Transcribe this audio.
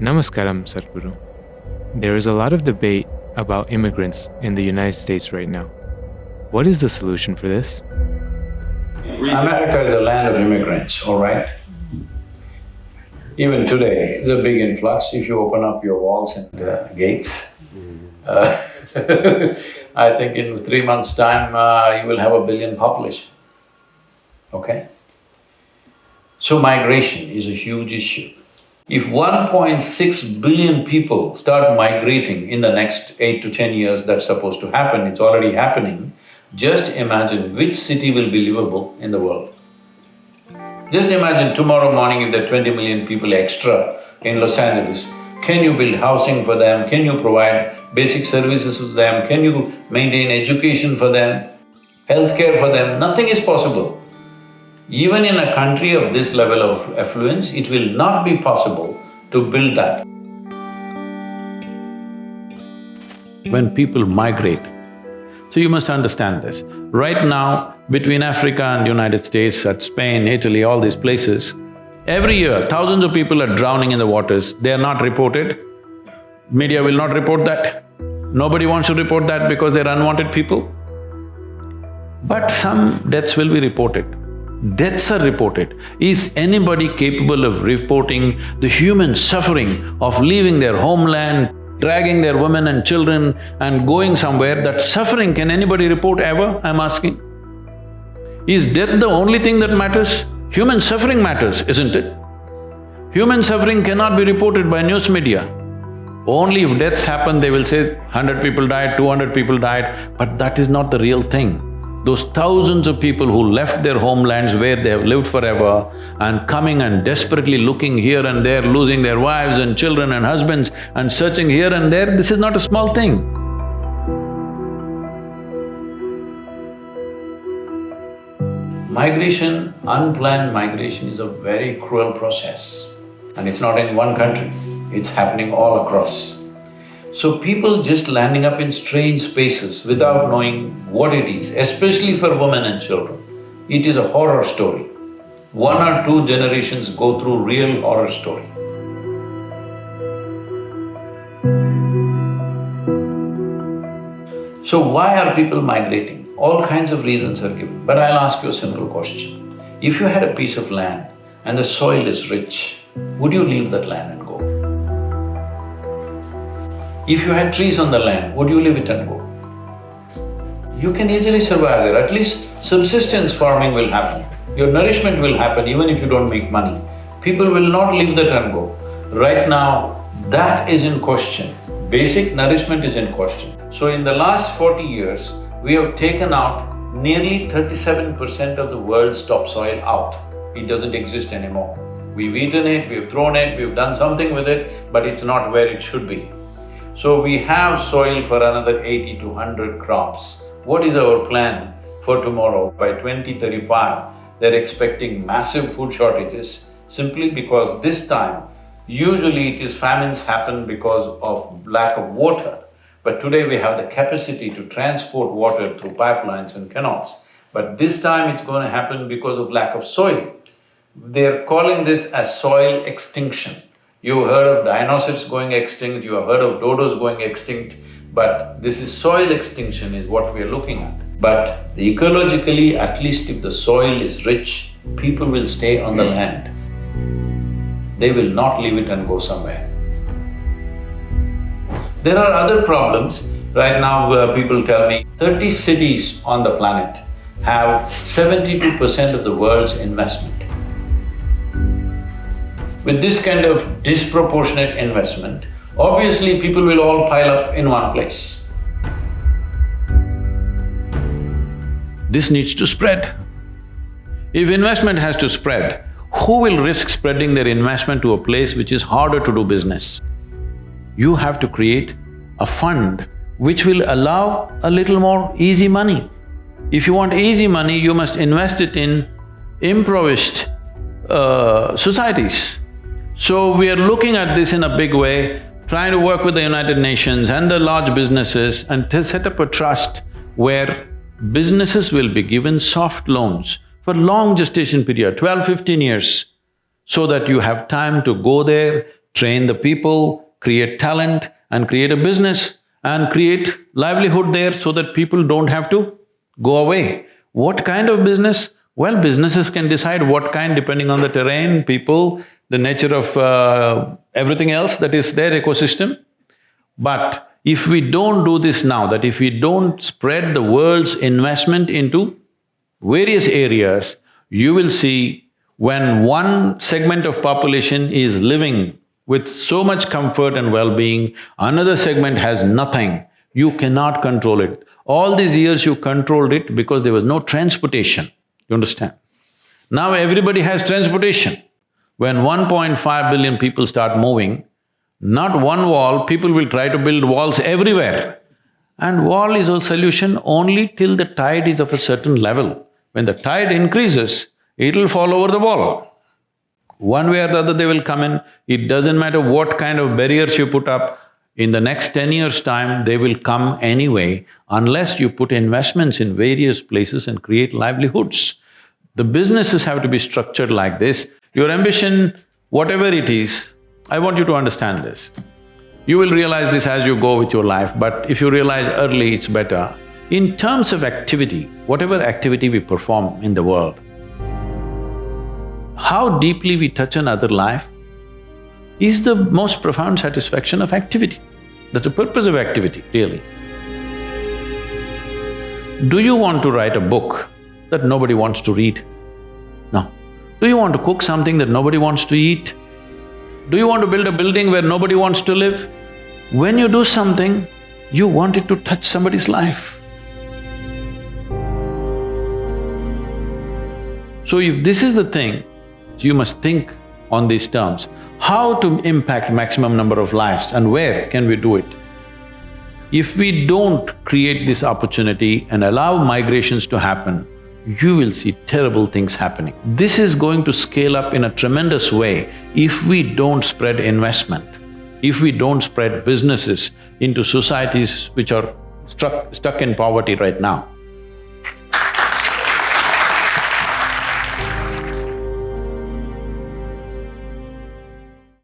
Namaskaram, Sadhguru. There is a lot of debate about immigrants in the United States right now. What is the solution for this? America is a land of immigrants, all right? Even today, there's a big influx. If you open up your walls and gates, I think in 3 months' time, you will have 1 billion population, okay? So migration is a huge issue. If 1.6 billion people start migrating in the next 8 to 10 years, that's supposed to happen, it's already happening, just imagine which city will be livable in the world. Just imagine tomorrow morning if there are 20 million people extra in Los Angeles, can you build housing for them? Can you provide basic services for them? Can you maintain education for them, healthcare for them? Nothing is possible. Even in a country of this level of affluence, it will not be possible to build that. When people migrate, so you must understand this. Right now, between Africa and United States, at Spain, Italy, all these places, every year thousands of people are drowning in the waters, they are not reported. Media will not report that. Nobody wants to report that because they're unwanted people. But some deaths will be reported. Deaths are reported. Is anybody capable of reporting the human suffering of leaving their homeland, dragging their women and children and going somewhere? That suffering, can anybody report ever, I'm asking? Is death the only thing that matters? Human suffering matters, isn't it? Human suffering cannot be reported by news media. Only if deaths happen, they will say 100 people died, 200 people died, but that is not the real thing. Those thousands of people who left their homelands where they have lived forever and coming and desperately looking here and there, losing their wives and children and husbands and searching here and there, this is not a small thing. Migration, unplanned migration is a very cruel process. And it's not in one country, it's happening all across. So people just landing up in strange spaces without knowing what it is, especially for women and children, it is a horror story. 1 or 2 generations go through real horror story. So why are people migrating? All kinds of reasons are given, but I'll ask you a simple question. If you had a piece of land and the soil is rich, would you leave that land and go? If you had trees on the land, would you leave it and go? You can easily survive there, at least subsistence farming will happen. Your nourishment will happen even if you don't make money. People will not leave that and go. Right now, that is in question. Basic nourishment is in question. So in the last 40 years, we have taken out nearly 37% of the world's topsoil out. It doesn't exist anymore. We've eaten it, we've thrown it, we've done something with it, but it's not where it should be. So we have soil for another 80 to 100 crops. What is our plan for tomorrow? By 2035, they're expecting massive food shortages simply because this time, usually it is famines happen because of lack of water. But today we have the capacity to transport water through pipelines and canals. But this time it's going to happen because of lack of soil. They're calling this as soil extinction. You've heard of dinosaurs going extinct, you have heard of dodos going extinct, but this is soil extinction is what we are looking at. But ecologically, at least if the soil is rich, people will stay on the land. They will not leave it and go somewhere. There are other problems. Right now, people tell me 30 cities on the planet have 72% of the world's investment. With this kind of disproportionate investment, obviously people will all pile up in one place. This needs to spread. If investment has to spread, who will risk spreading their investment to a place which is harder to do business? You have to create a fund which will allow a little more easy money. If you want easy money, you must invest it in impoverished societies. So we are looking at this in a big way, trying to work with the United Nations and the large businesses and to set up a trust where businesses will be given soft loans for long gestation period, 12, 15 years, so that you have time to go there, train the people, create talent and create a business and create livelihood there so that people don't have to go away. What kind of business? Well, businesses can decide what kind depending on the terrain, people, the nature of everything else that is their ecosystem. But if we don't do this now, that if we don't spread the world's investment into various areas, you will see when one segment of population is living with so much comfort and well-being, another segment has nothing, you cannot control it. All these years you controlled it because there was no transportation, you understand? Now everybody has transportation. When 1.5 billion people start moving, not one wall, people will try to build walls everywhere. And wall is a solution only till the tide is of a certain level. When the tide increases, it'll fall over the wall. One way or the other they will come in, it doesn't matter what kind of barriers you put up, in the next 10 years' time, they will come anyway unless you put investments in various places and create livelihoods. The businesses have to be structured like this. Your ambition, whatever it is, I want you to understand this. You will realize this as you go with your life, but if you realize early, it's better. In terms of activity, whatever activity we perform in the world, how deeply we touch another life is the most profound satisfaction of activity. That's the purpose of activity, really. Do you want to write a book that nobody wants to read? No. Do you want to cook something that nobody wants to eat? Do you want to build a building where nobody wants to live? When you do something, you want it to touch somebody's life. So if this is the thing, you must think on these terms. How to impact maximum number of lives and where can we do it? If we don't create this opportunity and allow migrations to happen, you will see terrible things happening. This is going to scale up in a tremendous way if we don't spread investment, if we don't spread businesses into societies which are stuck in poverty right now.